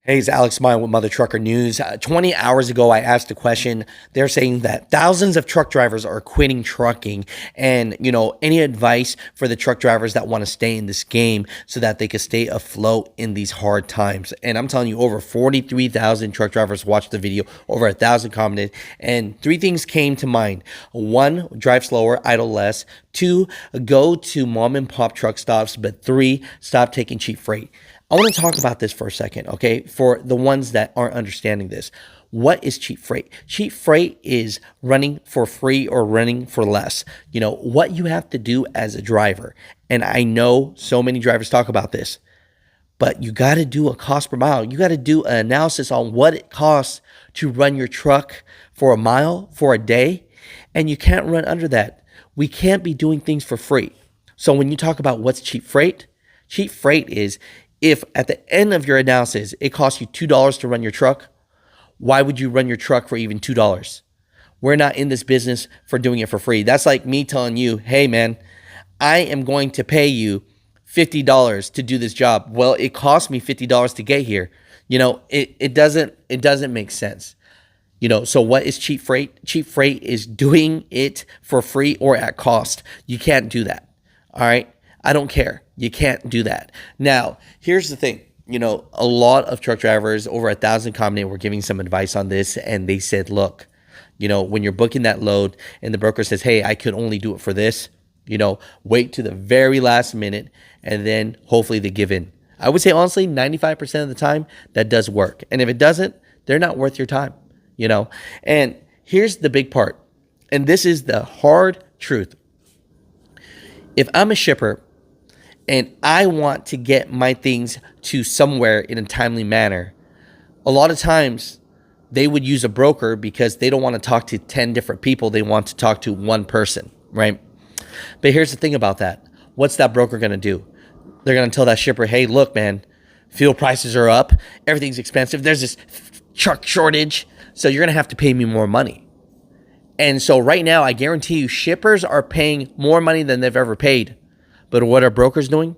Hey, it's Alex Smile with Mother Trucker News. 20 hours ago, I asked a question. They're saying that thousands of truck drivers are quitting trucking. And, any advice for the truck drivers that want to stay in this game so that they can stay afloat in these hard times? And I'm telling you, over 43,000 truck drivers watched the video, over 1,000 commented, and three things came to mind. One, drive slower, idle less. Two, go to mom and pop truck stops. But three, stop taking cheap freight. I want to talk about this for a second, okay? For the ones that aren't understanding this. What is cheap freight? Cheap freight is running for free or running for less. What you have to do as a driver. And I know so many drivers talk about this, but you got to do a cost per mile. You got to do an analysis on what it costs to run your truck for a mile, for a day, and you can't run under that. We can't be doing things for free. So when you talk about what's cheap freight is if at the end of your analysis, it costs you $2 to run your truck, why would you run your truck for even $2? We're not in this business for doing it for free. That's like me telling you, hey man, I am going to pay you $50 to do this job. Well, it cost me $50 to get here. It doesn't make sense. So what is cheap freight? Cheap freight is doing it for free or at cost. You can't do that. All right. I don't care. You can't do that. Now, here's the thing. A lot of truck drivers, over 1,000 commented, were giving some advice on this. And they said, look, when you're booking that load and the broker says, hey, I could only do it for this, wait to the very last minute and then hopefully they give in. I would say, honestly, 95% of the time that does work. And if it doesn't, they're not worth your time, And here's the big part. And this is the hard truth. If I'm a shipper and I want to get my things to somewhere in a timely manner, a lot of times they would use a broker because they don't want to talk to 10 different people. They want to talk to one person, right? But here's the thing about that. What's that broker going to do? They're going to tell that shipper, hey, look, man, fuel prices are up. Everything's expensive. There's this truck shortage. So you're going to have to pay me more money. And so right now, I guarantee you, shippers are paying more money than they've ever paid. But what are brokers doing?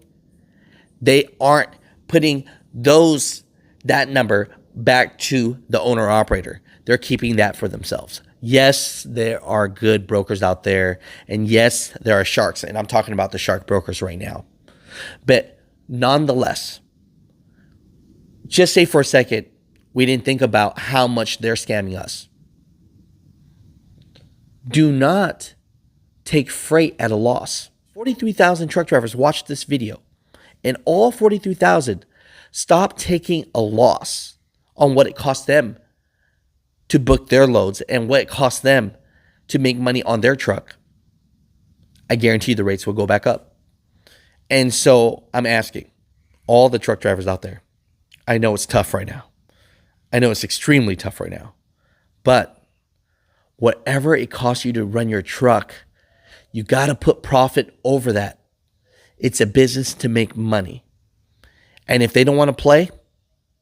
They aren't putting that number back to the owner operator. They're keeping that for themselves. Yes, there are good brokers out there. And yes, there are sharks. And I'm talking about the shark brokers right now. But nonetheless, just say for a second, we didn't think about how much they're scamming us. Do not take freight at a loss. 43,000 truck drivers watched this video, and all 43,000 stop taking a loss on what it costs them to book their loads and what it costs them to make money on their truck. I guarantee the rates will go back up. And so I'm asking all the truck drivers out there, I know it's tough right now. I know it's extremely tough right now, but whatever it costs you to run your truck, you got to put profit over that. It's a business to make money. And if they don't want to play,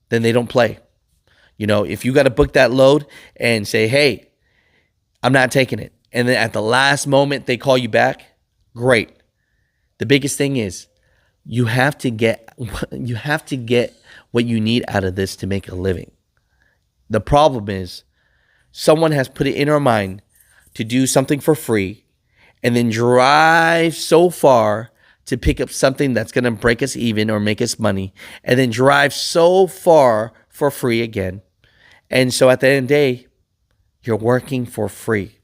then they don't play. If you got to book that load and say, hey, I'm not taking it, and then at the last moment they call you back, great. The biggest thing is you have to get what you need out of this to make a living. The problem is someone has put it in our mind to do something for free and then drive so far to pick up something that's going to break us even or make us money, and then drive so far for free again. And so at the end of the day, you're working for free.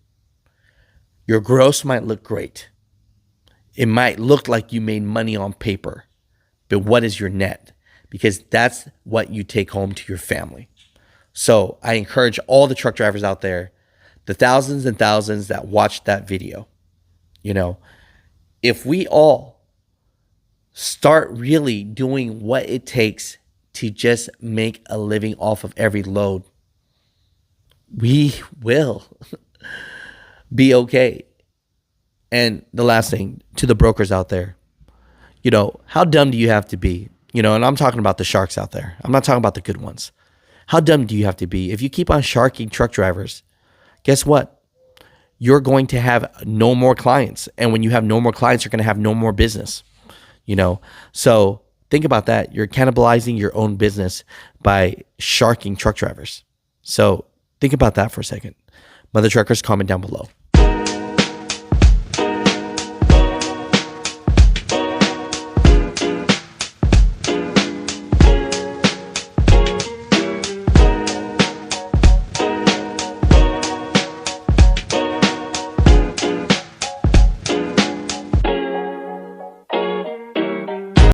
Your gross might look great. It might look like you made money on paper, but what is your net? Because that's what you take home to your family. So I encourage all the truck drivers out there, the thousands and thousands that watched that video, if we all start really doing what it takes to just make a living off of every load, we will be okay. And the last thing, to the brokers out there, how dumb do you have to be? And I'm talking about the sharks out there. I'm not talking about the good ones. How dumb do you have to be? If you keep on sharking truck drivers, guess what? You're going to have no more clients. And when you have no more clients, you're going to have no more business. So think about that. You're cannibalizing your own business by sharking truck drivers. So think about that for a second. Mother truckers, comment down below.